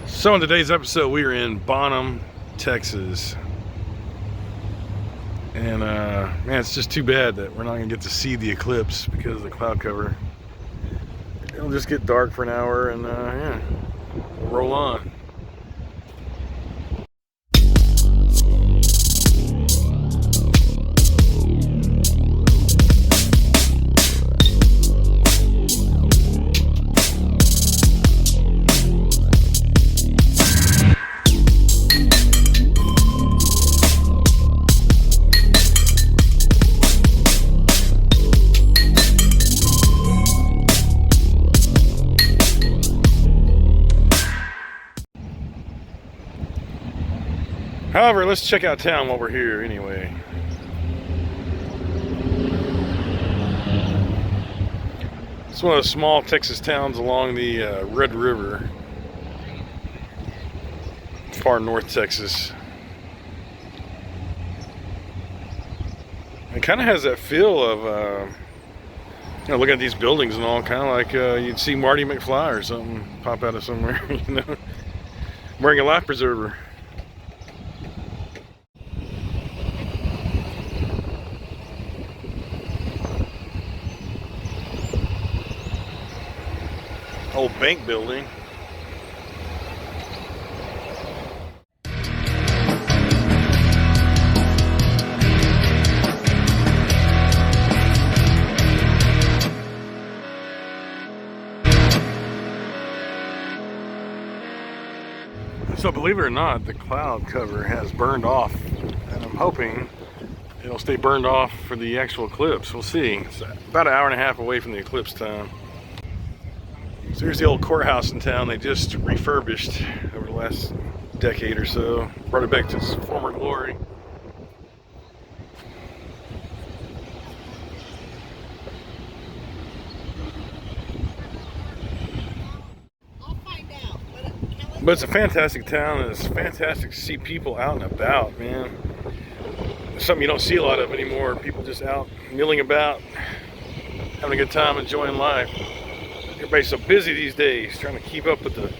So in today's episode, we are in Bonham, Texas. And man, it's just too bad that we're not gonna get to see the eclipse because of the cloud cover. It'll just get dark for an hour and yeah, we'll roll on. However, let's check out town while we're here anyway. It's one of the small Texas towns along the Red River, far north Texas. It kind of has that feel of, you know, looking at these buildings and all, kind of like you'd see Marty McFly or something pop out of somewhere, you know, wearing a life preserver. Old bank building. So believe it or not, the cloud cover has burned off, and I'm hoping it'll stay burned off for the actual eclipse. We'll see. It's about an hour and a half away from the eclipse time. So here's the old courthouse in town. They just refurbished over the last decade or so. Brought it back to its former glory. I'll find out. But it's a fantastic town, and it's fantastic to see people out and about, man. It's something you don't see a lot of anymore. People just out milling about, having a good time, enjoying life. Everybody's so busy these days, trying to keep up with the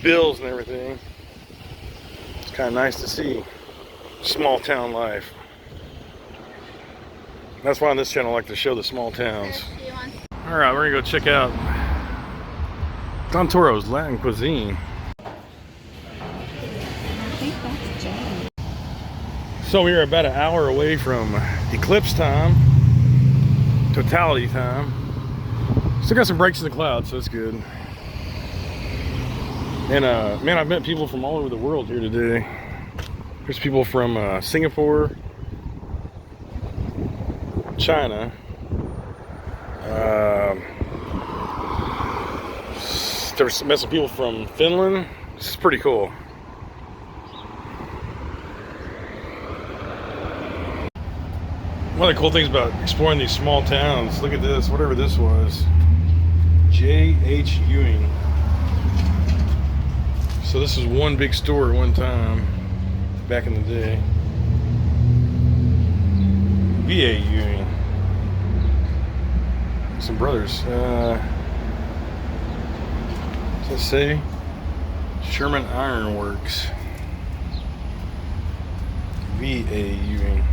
bills and everything. It's kind of nice to see small town life. That's why on this channel I like to show the small towns. Alright, we're gonna go check out Don Toro's Latin Cuisine. I think that's Jane. So we are about an hour away from eclipse time, totality time. Still got some breaks in the clouds, so that's good. And man, I've met people from all over the world here today. There's people from Singapore, China, there's met some people from Finland. This is pretty cool. One of the cool things about exploring these small towns, look at this, whatever this was. J.H. Ewing. So this was one big store at one time, back in the day. V.A. Ewing. Some brothers. Let's say Sherman Iron Works. V.A. Ewing.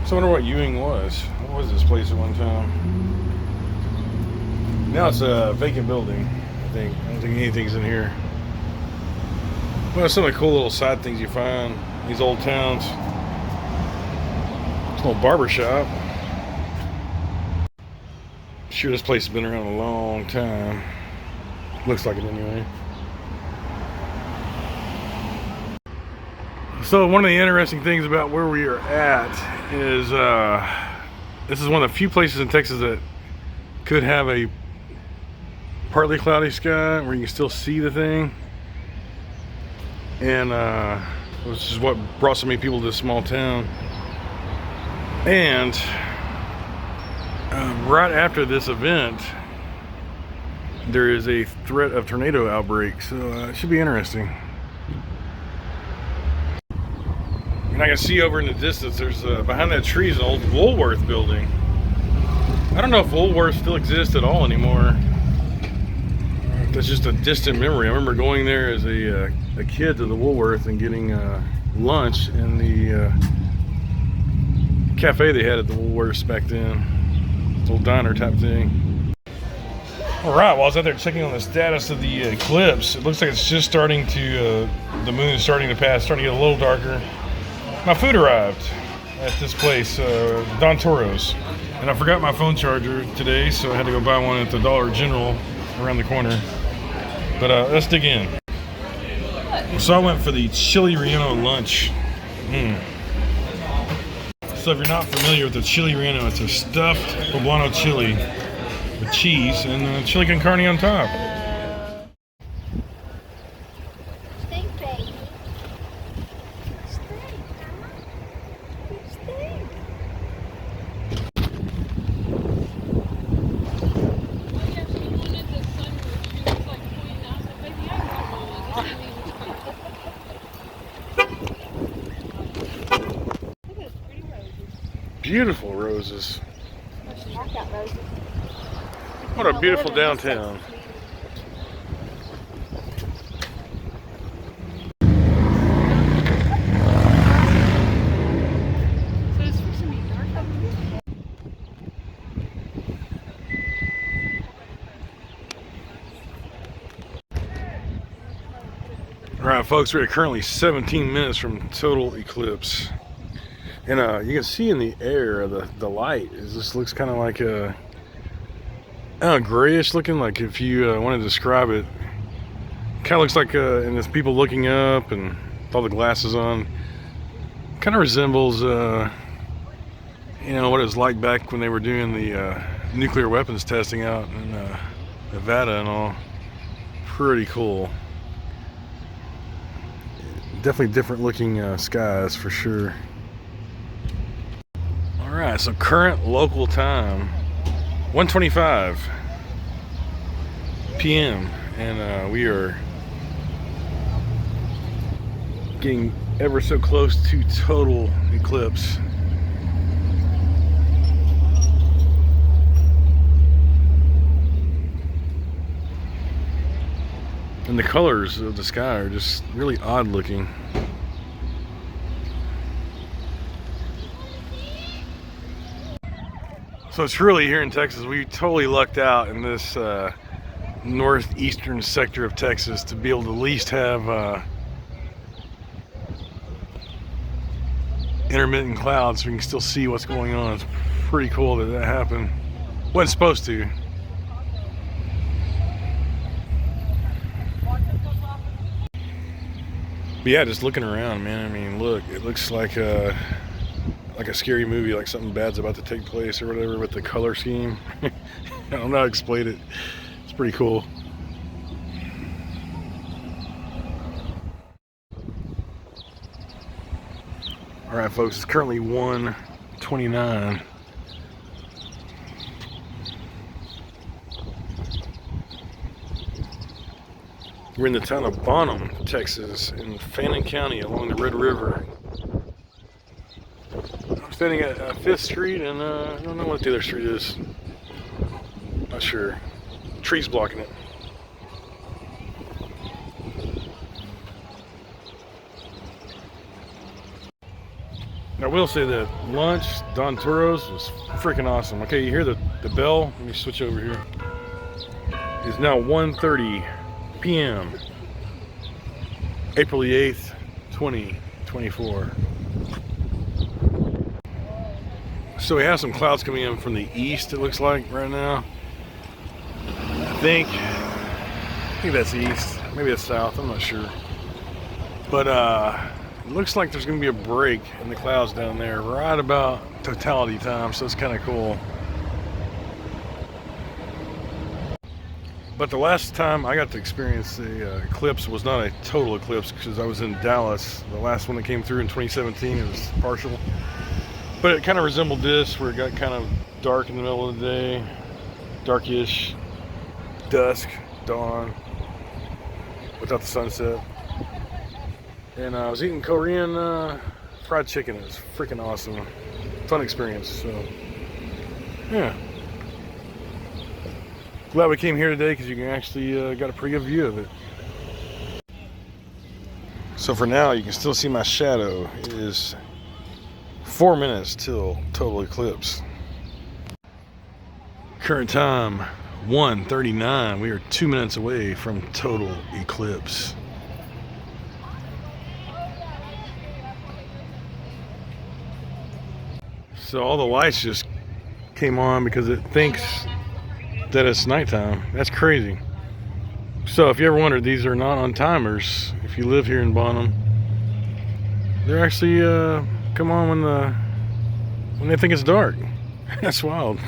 So I wonder what Ewing was. What was this place at one time? Now it's a vacant building, I think. I don't think anything's in here. Well, some of the cool little side things you find in these old towns. It's a little barber shop. I'm sure this place has been around a long time. Looks like it anyway. So one of the interesting things about where we are at is this is one of the few places in Texas that could have a partly cloudy sky where you can still see the thing. And which is what brought so many people to this small town. And right after this event, there is a threat of tornado outbreak, so it should be interesting. And I can see over in the distance, there's behind that tree is an old Woolworth building. I don't know if Woolworth still exists at all anymore. that's just a distant memory. I remember going there as a kid to the Woolworth and getting lunch in the cafe they had at the Woolworths back then. Little diner type thing. All right, while I was out there checking on the status of the eclipse, it looks like it's just starting to, the moon is starting to pass, starting to get a little darker. My food arrived at this place, Don Toro's. And I forgot my phone charger today, so I had to go buy one at the Dollar General around the corner. But let's dig in. So I went for the chili relleno lunch. So if you're not familiar with the chili relleno, it's a stuffed poblano chili with cheese and chili con carne on top. Stink, baby. Stink. Stink. Beautiful roses. I've got roses. What a beautiful downtown. So it's supposed to be dark up here? All right, folks, we're currently 17 minutes from total eclipse. And you can see in the air, the light, it just looks kind of like a, I don't know, grayish looking, like if you want to describe it. Kind of looks like, and there's people looking up and with all the glasses on. Kind of resembles, you know, what it was like back when they were doing the nuclear weapons testing out in Nevada and all. Pretty cool. Definitely different looking skies for sure. Alright, so current local time 1:25 p.m. and we are getting ever so close to total eclipse. And the colors of the sky are just really odd looking. So it's really here in Texas, we totally lucked out in this northeastern sector of Texas to be able to at least have intermittent clouds so we can still see what's going on. It's pretty cool that that happened. Wasn't supposed to. But yeah, just looking around, man, I mean, look, it looks like a scary movie, like something bad's about to take place or whatever with the color scheme. I don't know how to explain it. It's pretty cool. All right, folks, it's currently 1:29. We're in the town of Bonham, Texas, in Fannin County along the Red River. I'm standing at 5th Street and I don't know what the other street is. Not sure. Trees blocking it. I will say that lunch, Don Toro's, was freaking awesome. Okay, you hear the bell? Let me switch over here. It's now 1:30 p.m. April the 8th, 2024. So we have some clouds coming in from the east, it looks like right now. I think that's east, maybe that's south, I'm not sure. But it looks like there's going to be a break in the clouds down there right about totality time, so it's kind of cool. But the last time I got to experience the eclipse was not a total eclipse because I was in Dallas. The last one that came through in 2017, it was partial. But it kind of resembled this, where it got kind of dark in the middle of the day, darkish, dusk, dawn, without the sunset. And I was eating Korean fried chicken. It was freaking awesome. Fun experience, so yeah. Glad we came here today because you can actually got a pretty good view of it. So for now, you can still see my shadow. It is 4 minutes till total eclipse. Current time 1:39. We are 2 minutes away from total eclipse. So all the lights just came on because it thinks that it's nighttime. That's crazy. So if you ever wondered, these are not on timers. If you live here in Bonham, they're actually come on when they think it's dark. That's wild.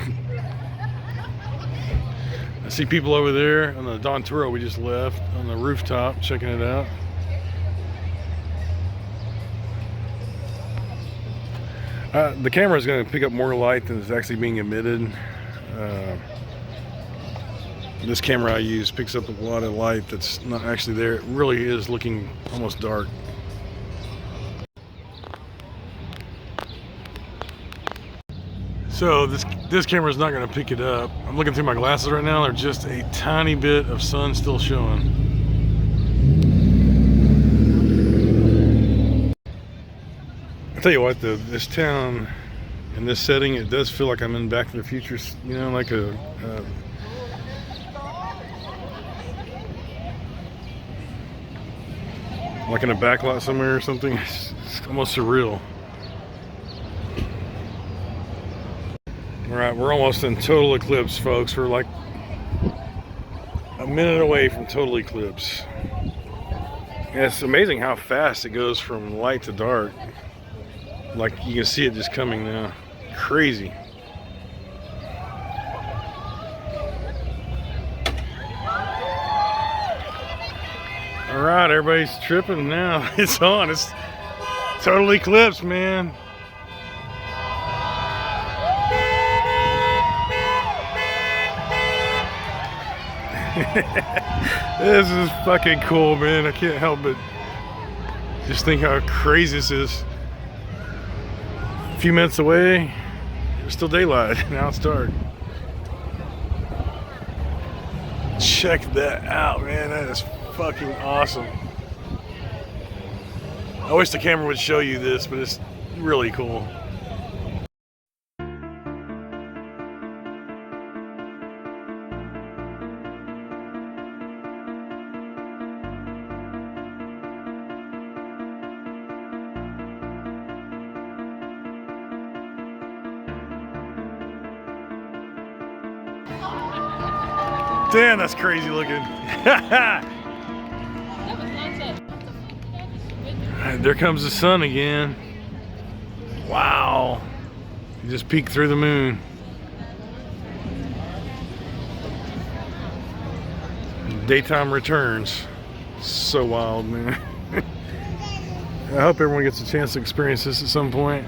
I see people over there on the Don Turo we just left on the rooftop checking it out. The camera is going to pick up more light than is actually being emitted. This camera I use picks up a lot of light that's not actually there. It really is looking almost dark. So this camera is not going to pick it up. I'm looking through my glasses right now. There's just a tiny bit of sun still showing. I tell you what, though, this town in this setting, it does feel like I'm in Back to the Future. You know, like like in a backlot somewhere or something. It's almost surreal. All right, we're almost in total eclipse, folks. We're like a minute away from total eclipse. And it's amazing how fast it goes from light to dark. Like you can see it just coming now. Crazy. All right, everybody's tripping now. It's on. It's total eclipse, man. This is fucking cool, man. I can't help but just think how crazy this is. A few minutes away, it's still daylight. Now it's dark. Check that out, man. That is fucking awesome. I wish the camera would show you this, but it's really cool. Damn, that's crazy looking. There comes the sun again. Wow. You just peeked through the moon. Daytime returns. So wild, man. I hope everyone gets a chance to experience this at some point.